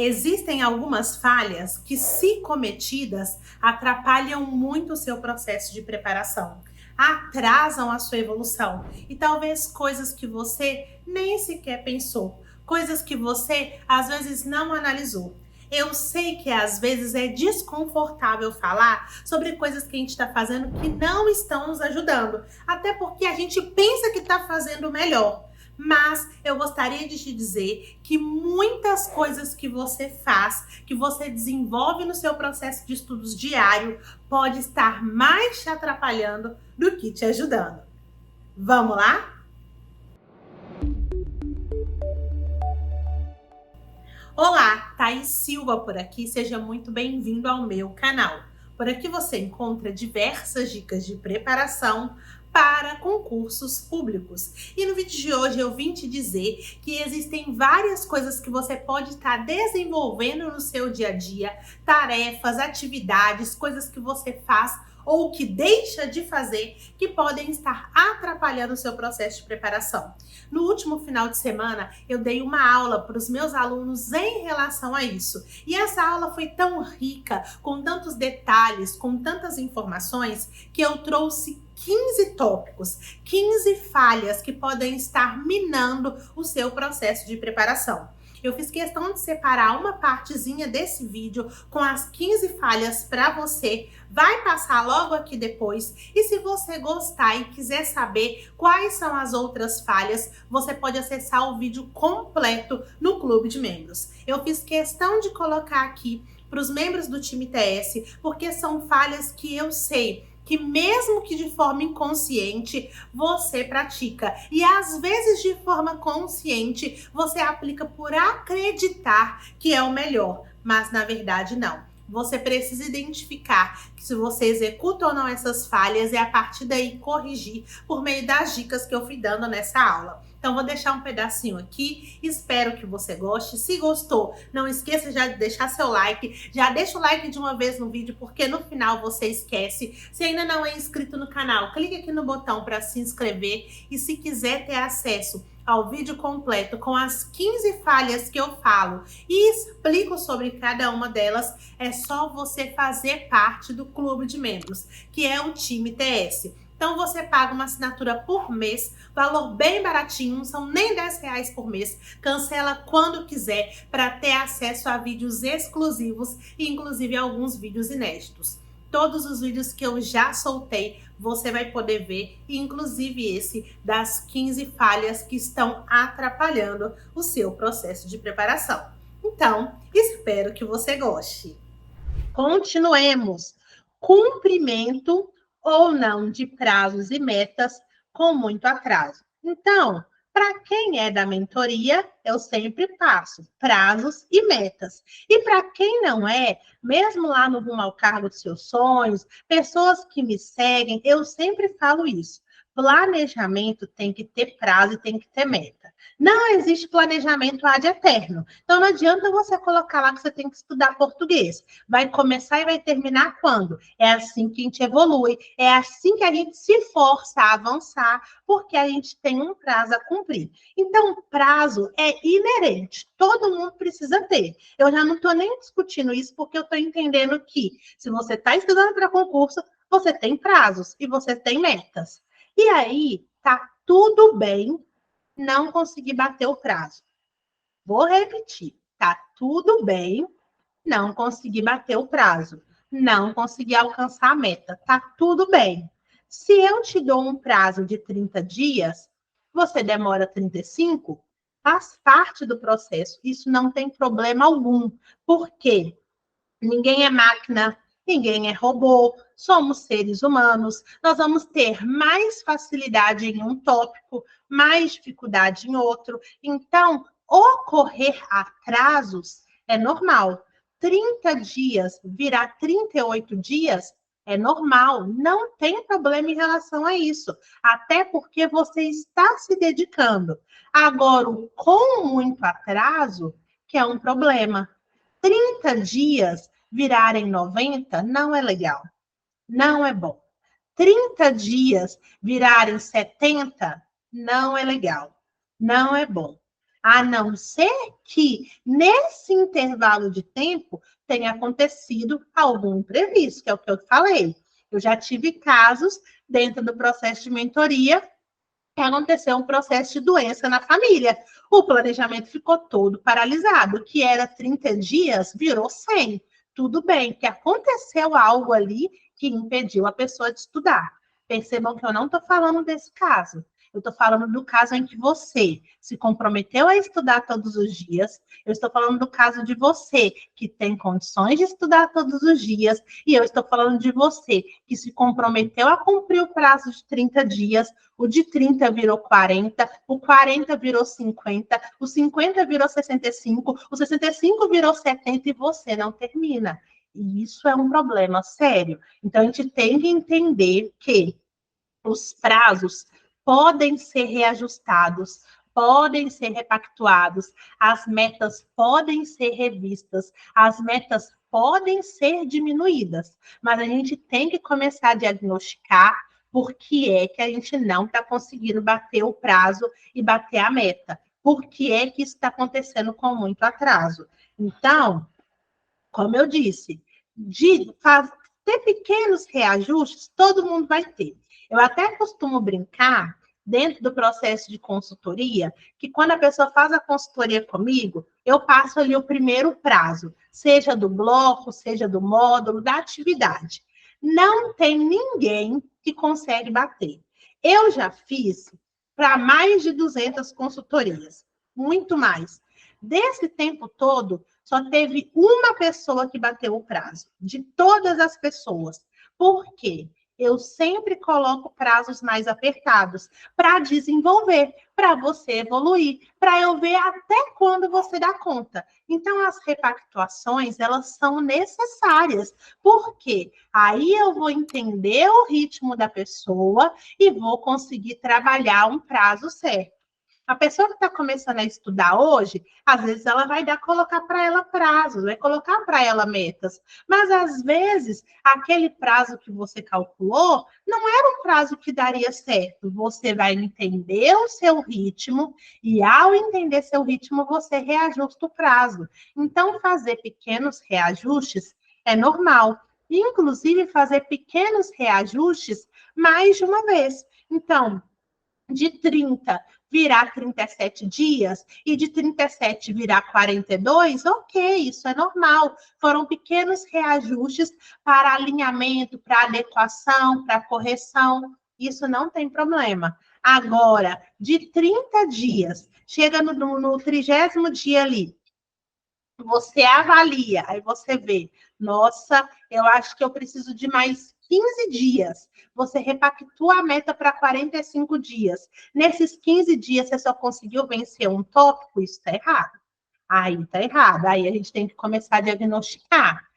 Existem algumas falhas que, se cometidas, atrapalham muito o seu processo de preparação, atrasam a sua evolução e talvez coisas que você nem sequer pensou, coisas que você às vezes não analisou. Eu sei que às vezes é desconfortável falar sobre coisas que a gente está fazendo que não estão nos ajudando, até porque a gente pensa que está fazendo melhor. Mas eu gostaria de te dizer que muitas coisas que você faz, que você desenvolve no seu processo de estudos diário, pode estar mais te atrapalhando do que te ajudando. Vamos lá? Olá, Thaís Silva por aqui, seja muito bem-vindo ao meu canal. Por aqui você encontra diversas dicas de preparação para concursos públicos. E no vídeo de hoje eu vim te dizer que existem várias coisas que você pode estar desenvolvendo no seu dia a dia, tarefas, atividades, coisas que você faz ou que deixa de fazer que podem estar atrapalhando o seu processo de preparação. No último final de semana, eu dei uma aula para os meus alunos em relação a isso. E essa aula foi tão rica, com tantos detalhes, com tantas informações, que eu trouxe 15 tópicos, 15 falhas que podem estar minando o seu processo de preparação. Eu fiz questão de separar uma partezinha desse vídeo com as 15 falhas para você. Vai passar logo aqui depois. E se você gostar e quiser saber quais são as outras falhas, você pode acessar o vídeo completo no Clube de Membros. Eu fiz questão de colocar aqui para os membros do time TS, porque são falhas que eu sei que mesmo que de forma inconsciente, você pratica. E às vezes de forma consciente, você aplica por acreditar que é o melhor. Mas na verdade não. Você precisa identificar que se você executa ou não essas falhas e a partir daí corrigir por meio das dicas que eu fui dando nessa aula. Então vou deixar um pedacinho aqui, espero que você goste. Se gostou, não esqueça já de deixar seu like, já deixa o like de uma vez no vídeo, porque no final você esquece. Se ainda não é inscrito no canal, clique aqui no botão para se inscrever e se quiser ter acesso ao vídeo completo com as 15 falhas que eu falo e explico sobre cada uma delas, é só você fazer parte do Clube de Membros, que é o time TS. Então você paga uma assinatura por mês, valor bem baratinho, não são nem R$10 por mês, cancela quando quiser para ter acesso a vídeos exclusivos e inclusive alguns vídeos inéditos. Todos os vídeos que eu já soltei, você vai poder ver, inclusive esse das 15 falhas que estão atrapalhando o seu processo de preparação. Então, espero que você goste. Continuemos. Cumprimento ou não de prazos e metas com muito atraso. Então, para quem é da mentoria, eu sempre passo prazos e metas. E para quem não é, mesmo lá no Rumo ao Cargo dos Seus Sonhos, pessoas que me seguem, eu sempre falo isso. Planejamento tem que ter prazo e tem que ter meta. Não existe planejamento ad eterno. Então, não adianta você colocar lá que você tem que estudar português. Vai começar e vai terminar quando? É assim que a gente evolui, é assim que a gente se força a avançar, porque a gente tem um prazo a cumprir. Então, prazo é inerente, todo mundo precisa ter. Eu já não estou nem discutindo isso, porque eu estou entendendo que se você está estudando para concurso, você tem prazos e você tem metas. E aí, tá tudo bem não conseguir bater o prazo. Vou repetir, tá tudo bem não conseguir bater o prazo, não conseguir alcançar a meta, tá tudo bem. Se eu te dou um prazo de 30 dias, você demora 35, faz parte do processo, isso não tem problema algum. Por quê? Ninguém é máquina, ninguém é robô, somos seres humanos. Nós vamos ter mais facilidade em um tópico, mais dificuldade em outro. Então, ocorrer atrasos é normal. 30 dias virar 38 dias é normal, não tem problema em relação a isso, até porque você está se dedicando. Agora, com muito atraso, que é um problema. 30 dias virarem 90 não é legal, não é bom. 30 dias virarem 70 não é legal, não é bom. a não ser que nesse intervalo de tempo tenha acontecido algum imprevisto, que é o que eu falei. Eu já tive casos dentro do processo de mentoria que aconteceu um processo de doença na família. O planejamento ficou todo paralisado, que era 30 dias, virou 100. Tudo bem, que aconteceu algo ali que impediu a pessoa de estudar. Percebam que eu não estou falando desse caso. Eu estou falando do caso em que você se comprometeu a estudar todos os dias. Eu estou falando do caso de você que tem condições de estudar todos os dias. E eu estou falando de você que se comprometeu a cumprir o prazo de 30 dias. O de 30 virou 40, o 40 virou 50, o 50 virou 65, o 65 virou 70 e você não termina. E isso é um problema sério. Então, a gente tem que entender que os prazos podem ser reajustados, podem ser repactuados, as metas podem ser revistas, as metas podem ser diminuídas, mas a gente tem que começar a diagnosticar por que é que a gente não está conseguindo bater o prazo e bater a meta. Por que é que isso está acontecendo com muito atraso? Então, como eu disse, ter pequenos reajustes, todo mundo vai ter. Eu até costumo brincar, dentro do processo de consultoria, que quando a pessoa faz a consultoria comigo, eu passo ali o primeiro prazo, seja do bloco, seja do módulo, da atividade. Não tem ninguém que consegue bater. Eu já fiz para mais de 200 consultorias, muito mais. Desse tempo todo, só teve uma pessoa que bateu o prazo, de todas as pessoas. Por quê? Eu sempre coloco prazos mais apertados para desenvolver, para você evoluir, para eu ver até quando você dá conta. Então, as repactuações, elas são necessárias. Por quê? Aí eu vou entender o ritmo da pessoa e vou conseguir trabalhar um prazo certo. A pessoa que está começando a estudar hoje, às vezes ela vai colocar para ela prazos, vai colocar para ela metas. Mas às vezes aquele prazo que você calculou não era um prazo que daria certo. Você vai entender o seu ritmo e ao entender seu ritmo você reajusta o prazo. Então fazer pequenos reajustes é normal. Inclusive fazer pequenos reajustes mais de uma vez. Então, de 30 virar 37 dias e de 37 virar 42, ok, isso é normal. Foram pequenos reajustes para alinhamento, para adequação, para correção, isso não tem problema. Agora, de 30 dias, chega no 30º dia ali, você avalia, aí você vê, nossa, eu acho que eu preciso de mais 15 dias. Você repactua a meta para 45 dias. Nesses 15 dias, você só conseguiu vencer um tópico? Isso está errado. Aí está errado. Aí a gente tem que começar a diagnosticar.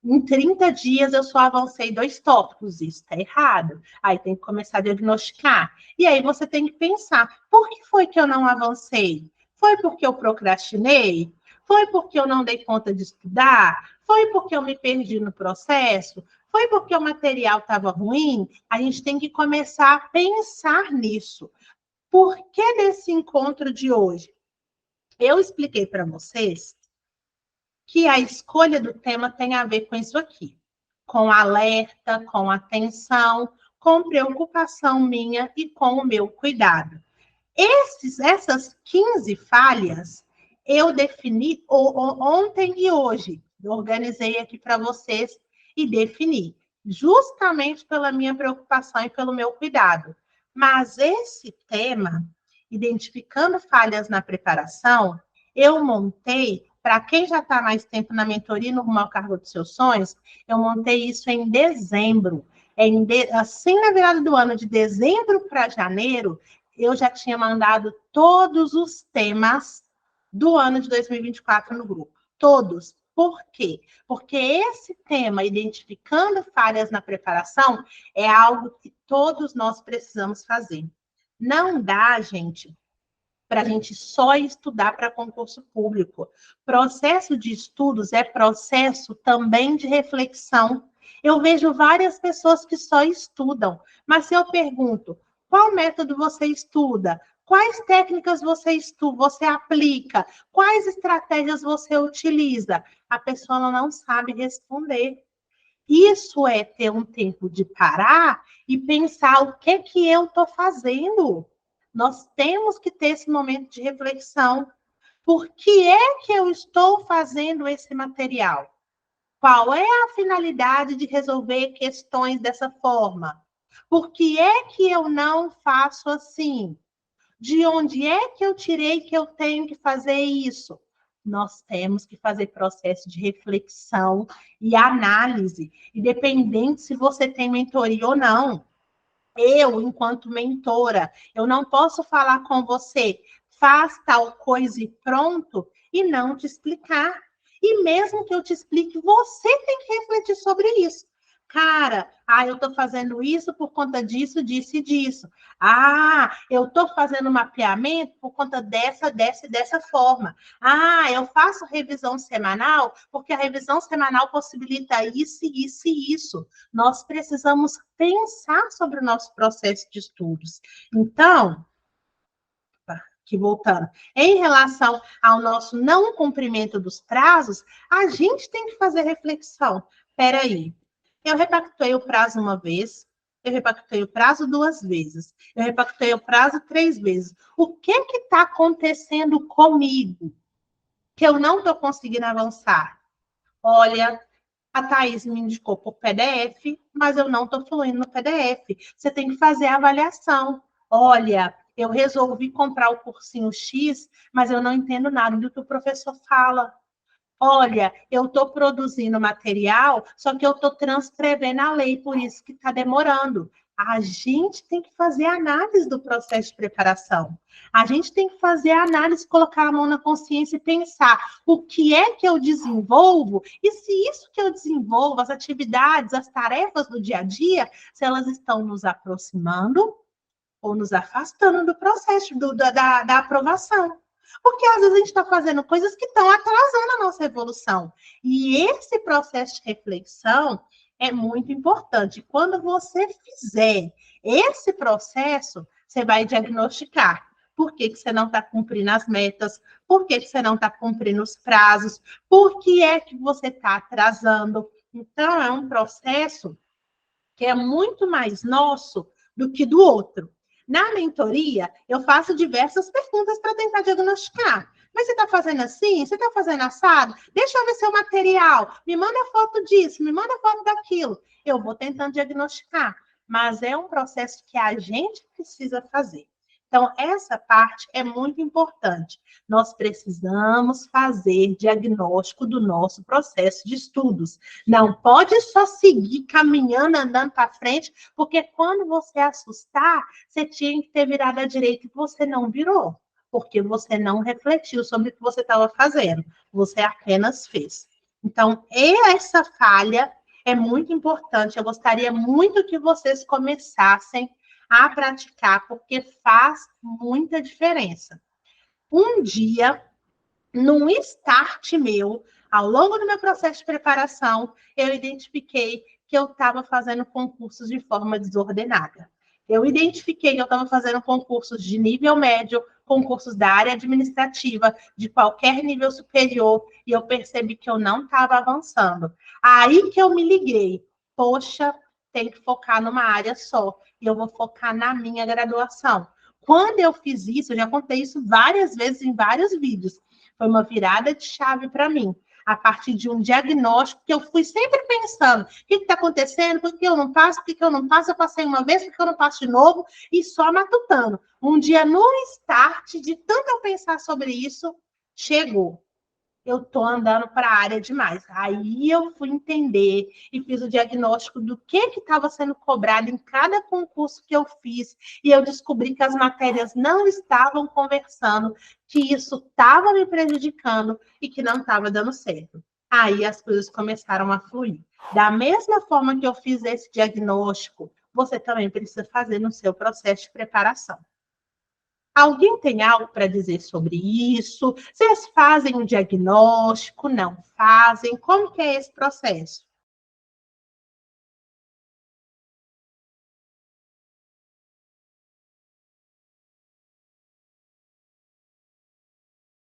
Em 30 dias, eu só avancei 2 tópicos. Isso está errado. Aí tem que começar a diagnosticar. E aí você tem que pensar, por que foi que eu não avancei? Foi porque eu procrastinei? Foi porque eu não dei conta de estudar? Foi porque eu me perdi no processo? Foi porque o material estava ruim? A gente tem que começar a pensar nisso. Por que desse encontro de hoje? Eu expliquei para vocês que a escolha do tema tem a ver com isso aqui. Com alerta, com atenção, com preocupação minha e com o meu cuidado. Essas 15 falhas eu defini ontem e hoje. Eu organizei aqui para vocês e defini, justamente pela minha preocupação e pelo meu cuidado. Mas esse tema, identificando falhas na preparação, eu montei, para quem já está mais tempo na mentoria no Rumo ao Cargo dos Seus Sonhos, eu montei isso em dezembro. Assim, na virada do ano, de dezembro para janeiro, eu já tinha mandado todos os temas do ano de 2024 no grupo. Todos. Por quê? Porque esse tema, identificando falhas na preparação, é algo que todos nós precisamos fazer. Não dá, gente, para a gente só estudar para concurso público. Processo de estudos é processo também de reflexão. Eu vejo várias pessoas que só estudam, mas se eu pergunto, qual método você estuda? Quais técnicas você estuda, você aplica? Quais estratégias você utiliza? A pessoa não sabe responder. Isso é ter um tempo de parar e pensar o que eu estou fazendo. Nós temos que ter esse momento de reflexão. Por que é que eu estou fazendo esse material? Qual é a finalidade de resolver questões dessa forma? Por que é que eu não faço assim? De onde é que eu tirei que eu tenho que fazer isso? Nós temos que fazer processo de reflexão e análise, independente se você tem mentoria ou não. Eu, enquanto mentora, eu não posso falar com você, faz tal coisa e pronto, e não te explicar. E mesmo que eu te explique, você tem que refletir sobre isso. Cara, eu estou fazendo isso por conta disso, disso e disso. Eu estou fazendo mapeamento por conta dessa e dessa forma. Eu faço revisão semanal porque a revisão semanal possibilita isso, isso e isso. Nós precisamos pensar sobre o nosso processo de estudos. Então, aqui voltando, em relação ao nosso não cumprimento dos prazos, a gente tem que fazer reflexão. Espera aí, eu repactuei o prazo uma vez, eu repactuei o prazo 2 vezes, eu repactuei o prazo 3 vezes. O que está acontecendo comigo que eu não estou conseguindo avançar? Olha, a Thaís me indicou por PDF, mas eu não estou fluindo no PDF. Você tem que fazer a avaliação. Olha, eu resolvi comprar o cursinho X, mas eu não entendo nada do que o professor fala. Olha, eu estou produzindo material, só que eu estou transcrevendo a lei, por isso que está demorando. A gente tem que fazer análise do processo de preparação. A gente tem que fazer análise, colocar a mão na consciência e pensar o que é que eu desenvolvo e se isso que eu desenvolvo, as atividades, as tarefas do dia a dia, se elas estão nos aproximando ou nos afastando do processo da aprovação. Porque às vezes a gente está fazendo coisas que estão atrasando a nossa evolução. E esse processo de reflexão é muito importante. Quando você fizer esse processo, você vai diagnosticar por que você não está cumprindo as metas, por que você não está cumprindo os prazos, por que é que você está atrasando. Então, é um processo que é muito mais nosso do que do outro. Na mentoria, eu faço diversas perguntas para tentar diagnosticar. Mas você está fazendo assim? Você está fazendo assado? Deixa eu ver seu material. Me manda foto disso, me manda foto daquilo. Eu vou tentando diagnosticar. Mas é um processo que a gente precisa fazer. Então, essa parte é muito importante. Nós precisamos fazer diagnóstico do nosso processo de estudos. Não pode só seguir caminhando, andando para frente, porque quando você assustar, você tinha que ter virado à direita e você não virou, porque você não refletiu sobre o que você estava fazendo. Você apenas fez. Então, essa falha é muito importante. Eu gostaria muito que vocês começassem a praticar, porque faz muita diferença. Um dia, num start meu, ao longo do meu processo de preparação, eu identifiquei que eu estava fazendo concursos de forma desordenada. Eu identifiquei que eu estava fazendo concursos de nível médio, concursos da área administrativa, de qualquer nível superior, e eu percebi que eu não estava avançando. Aí que eu me liguei, poxa, tem que focar numa área só, e eu vou focar na minha graduação. Quando eu fiz isso, eu já contei isso várias vezes em vários vídeos, foi uma virada de chave para mim, a partir de um diagnóstico que eu fui sempre pensando, o que está acontecendo, por que eu não passo, por que eu não passo, eu passei uma vez, por que eu não passo de novo, e só matutando. Um dia, no start, de tanto eu pensar sobre isso, chegou. Eu estou andando para a área demais. Aí eu fui entender e fiz o diagnóstico do que estava sendo cobrado em cada concurso que eu fiz. E eu descobri que as matérias não estavam conversando, que isso estava me prejudicando e que não estava dando certo. Aí as coisas começaram a fluir. Da mesma forma que eu fiz esse diagnóstico, você também precisa fazer no seu processo de preparação. Alguém tem algo para dizer sobre isso? Vocês fazem um diagnóstico? Não fazem? Como que é esse processo?